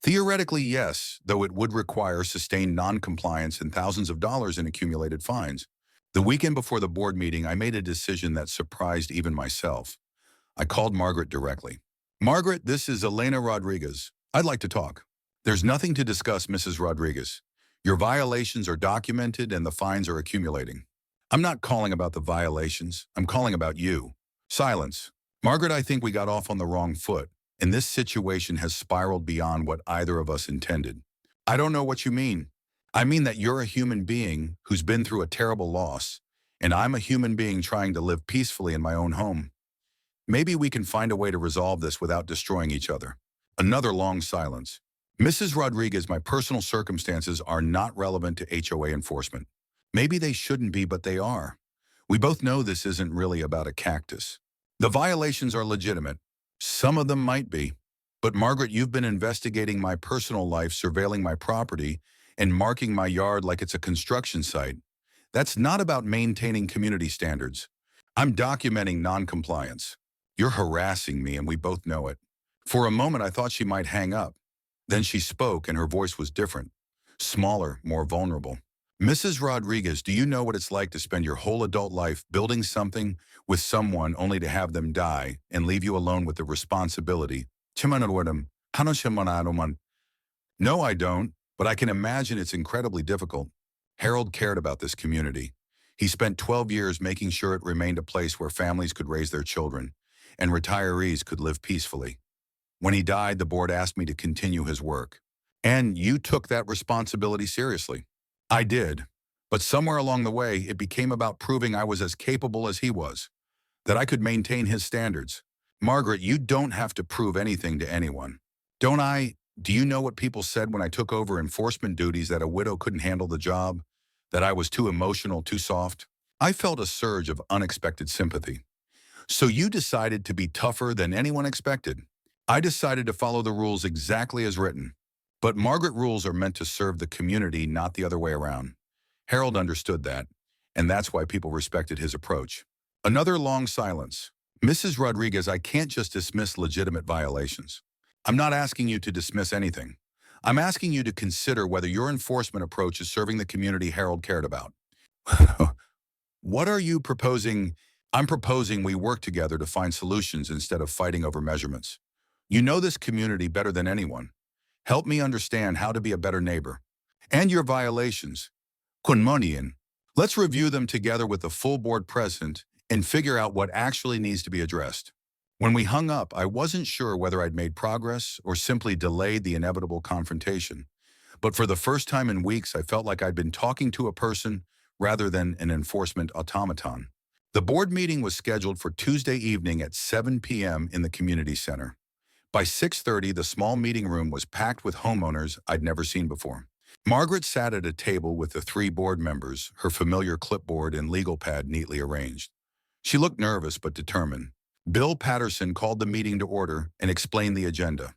Theoretically, yes, though it would require sustained non-compliance and thousands of dollars in accumulated fines." The weekend before the board meeting, I made a decision that surprised even myself. I called Margaret directly. "Margaret, this is Elena Rodriguez. I'd like to talk." "There's nothing to discuss, Mrs. Rodriguez. Your violations are documented and the fines are accumulating." "I'm not calling about the violations. I'm calling about you." Silence. "Margaret, I think we got off on the wrong foot, and this situation has spiraled beyond what either of us intended." "I don't know what you mean." "I mean that you're a human being who's been through a terrible loss, and I'm a human being trying to live peacefully in my own home. Maybe we can find a way to resolve this without destroying each other." Another long silence. "Mrs. Rodriguez, my personal circumstances are not relevant to HOA enforcement." "Maybe they shouldn't be, but they are. We both know this isn't really about a cactus. The violations are legitimate. Some of them might be. But Margaret, you've been investigating my personal life, surveilling my property, and marking my yard like it's a construction site. That's not about maintaining community standards. I'm documenting noncompliance. You're harassing me and we both know it. For a moment, I thought she might hang up. Then she spoke and her voice was different, smaller, more vulnerable. Mrs. Rodriguez, do you know what it's like to spend your whole adult life building something with someone only to have them die and leave you alone with the responsibility? No, I don't, but I can imagine it's incredibly difficult. Harold cared about this community. He spent 12 years making sure it remained a place where families could raise their children and retirees could live peacefully. When he died, the board asked me to continue his work. And you took that responsibility seriously. I did. But somewhere along the way, it became about proving I was as capable as he was, that I could maintain his standards. Margaret, you don't have to prove anything to anyone. Don't I? Do you know what people said when I took over enforcement duties, that a widow couldn't handle the job? That I was too emotional, too soft? I felt a surge of unexpected sympathy. So you decided to be tougher than anyone expected. I decided to follow the rules exactly as written. But Margaret, rules are meant to serve the community, not the other way around. Harold understood that, and that's why people respected his approach. Another long silence. Mrs. Rodriguez, I can't just dismiss legitimate violations. I'm not asking you to dismiss anything. I'm asking you to consider whether your enforcement approach is serving the community Harold cared about. What are you proposing? I'm proposing we work together to find solutions instead of fighting over measurements. You know this community better than anyone. Help me understand how to be a better neighbor. And your violations. Kunmonian. Let's review them together with the full board present and figure out what actually needs to be addressed. When we hung up, I wasn't sure whether I'd made progress or simply delayed the inevitable confrontation. But for the first time in weeks, I felt like I'd been talking to a person rather than an enforcement automaton. The board meeting was scheduled for Tuesday evening at 7 p.m. in the community center. By 6:30, the small meeting room was packed with homeowners I'd never seen before. Margaret sat at a table with the three board members, her familiar clipboard and legal pad neatly arranged. She looked nervous but determined. Bill Patterson called the meeting to order and explained the agenda.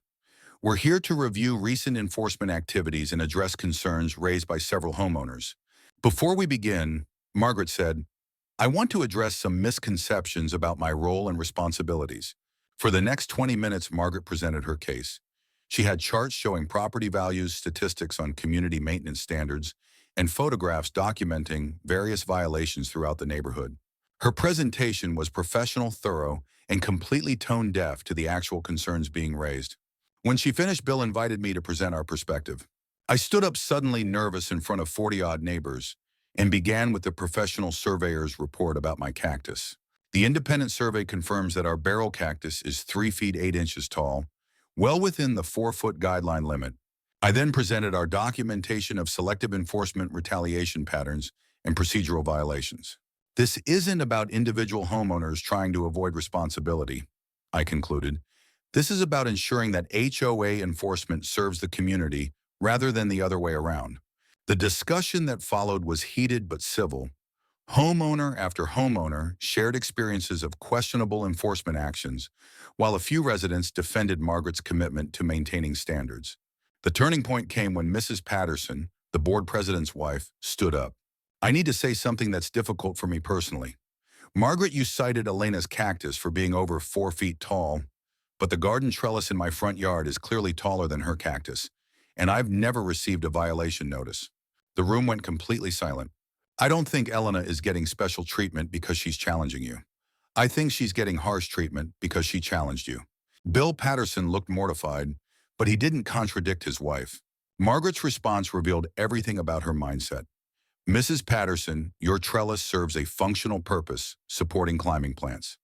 We're here to review recent enforcement activities and address concerns raised by several homeowners. Before we begin, Margaret said, I want to address some misconceptions about my role and responsibilities. For the next 20 minutes, Margaret presented her case. She had charts showing property values, statistics on community maintenance standards, and photographs documenting various violations throughout the neighborhood. Her presentation was professional, thorough, and completely tone-deaf to the actual concerns being raised. When she finished, Bill invited me to present our perspective. I stood up suddenly, nervous in front of 40-odd neighbors, and began with the professional surveyor's report about my cactus. The independent survey confirms that our barrel cactus is 3 feet 8 inches tall, well within the 4-foot guideline limit. I then presented our documentation of selective enforcement retaliation patterns and procedural violations. This isn't about individual homeowners trying to avoid responsibility, I concluded. This is about ensuring that HOA enforcement serves the community rather than the other way around. The discussion that followed was heated but civil. Homeowner after homeowner shared experiences of questionable enforcement actions, while a few residents defended Margaret's commitment to maintaining standards. The turning point came when Mrs. Patterson, the board president's wife, stood up. I need to say something that's difficult for me personally. Margaret, you cited Elena's cactus for being over 4 feet tall, but the garden trellis in my front yard is clearly taller than her cactus, and I've never received a violation notice. The room went completely silent. I don't think Elena is getting special treatment because she's challenging you. I think she's getting harsh treatment because she challenged you. Bill Patterson looked mortified, but he didn't contradict his wife. Margaret's response revealed everything about her mindset. Mrs. Patterson, your trellis serves a functional purpose, supporting climbing plants.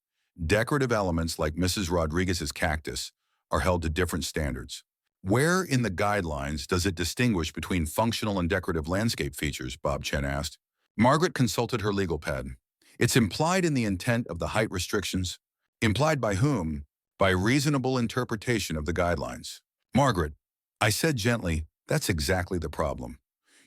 Decorative elements like Mrs. Rodriguez's cactus are held to different standards. Where in the guidelines does it distinguish between functional and decorative landscape features? Bob Chen asked. Margaret consulted her legal pad. It's implied in the intent of the height restrictions. Implied by whom? By reasonable interpretation of the guidelines. Margaret, I said gently, that's exactly the problem.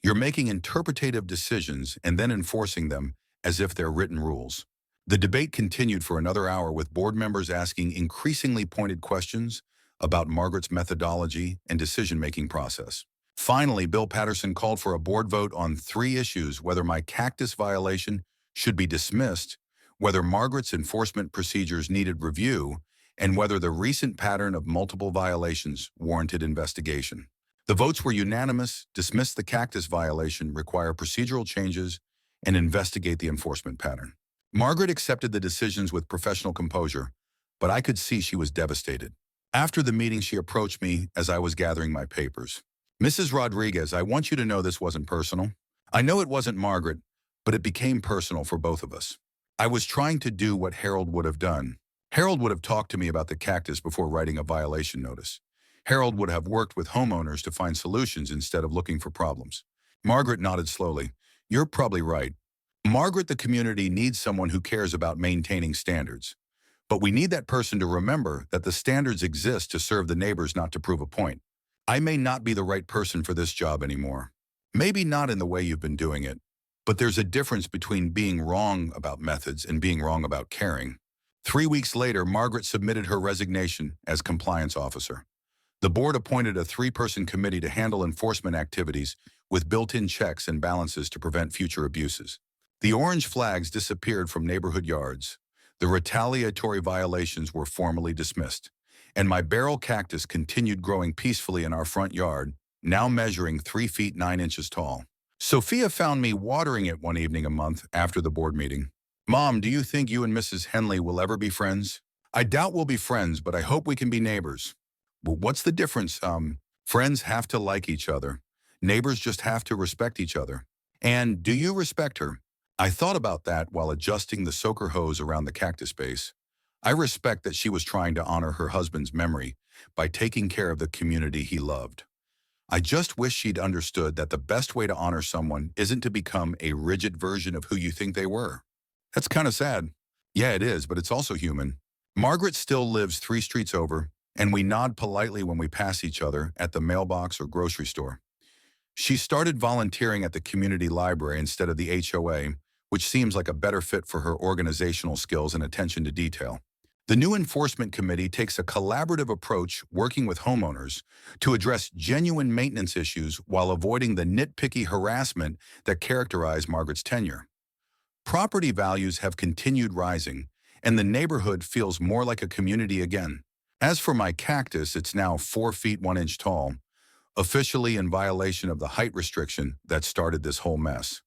You're making interpretative decisions and then enforcing them as if they're written rules. The debate continued for another hour, with board members asking increasingly pointed questions about Margaret's methodology and decision-making process. Finally, Bill Patterson called for a board vote on 3 issues: whether my cactus violation should be dismissed, whether Margaret's enforcement procedures needed review, and whether the recent pattern of multiple violations warranted investigation. The votes were unanimous: dismiss the cactus violation, require procedural changes, and investigate the enforcement pattern. Margaret accepted the decisions with professional composure, but I could see she was devastated. After the meeting, she approached me as I was gathering my papers. "Mrs. Rodriguez, I want you to know this wasn't personal. I know it wasn't Margaret, but it became personal for both of us. I was trying to do what Harold would have done. Harold would have talked to me about the cactus before writing a violation notice. Harold would have worked with homeowners to find solutions instead of looking for problems." Margaret nodded slowly. "You're probably right. Margaret, the community needs someone who cares about maintaining standards. But we need that person to remember that the standards exist to serve the neighbors, not to prove a point. I may not be the right person for this job anymore. Maybe not in the way you've been doing it, but there's a difference between being wrong about methods and being wrong about caring." 3 weeks later, Margaret submitted her resignation as compliance officer. The board appointed a 3-person committee to handle enforcement activities with built-in checks and balances to prevent future abuses. The orange flags disappeared from neighborhood yards. The retaliatory violations were formally dismissed, and my barrel cactus continued growing peacefully in our front yard, now measuring 3 feet 9 inches tall. Sophia found me watering it one evening a month after the board meeting. "Mom, do you think you and Mrs. Henley will ever be friends?" "I doubt we'll be friends, but I hope we can be neighbors." "Well, what's the difference?" Friends have to like each other. Neighbors just have to respect each other." "And do you respect her?" I thought about that while adjusting the soaker hose around the cactus base. I respect that she was trying to honor her husband's memory by taking care of the community he loved. I just wish she'd understood that the best way to honor someone isn't to become a rigid version of who you think they were. That's kind of sad. Yeah, it is, but it's also human. Margaret still lives 3 streets over, and we nod politely when we pass each other at the mailbox or grocery store. She started volunteering at the community library instead of the HOA, which seems like a better fit for her organizational skills and attention to detail. The new enforcement committee takes a collaborative approach, working with homeowners to address genuine maintenance issues while avoiding the nitpicky harassment that characterized Margaret's tenure. Property values have continued rising, and the neighborhood feels more like a community again. As for my cactus, it's now 4 feet 1 inch tall, officially in violation of the height restriction that started this whole mess.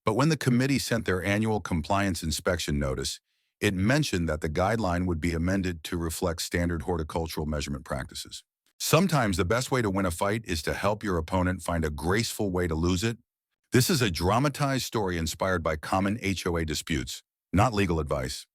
But when the committee sent their annual compliance inspection notice, it mentioned that the guideline would be amended to reflect standard horticultural measurement practices. Sometimes the best way to win a fight is to help your opponent find a graceful way to lose it. This is a dramatized story inspired by common HOA disputes, not legal advice.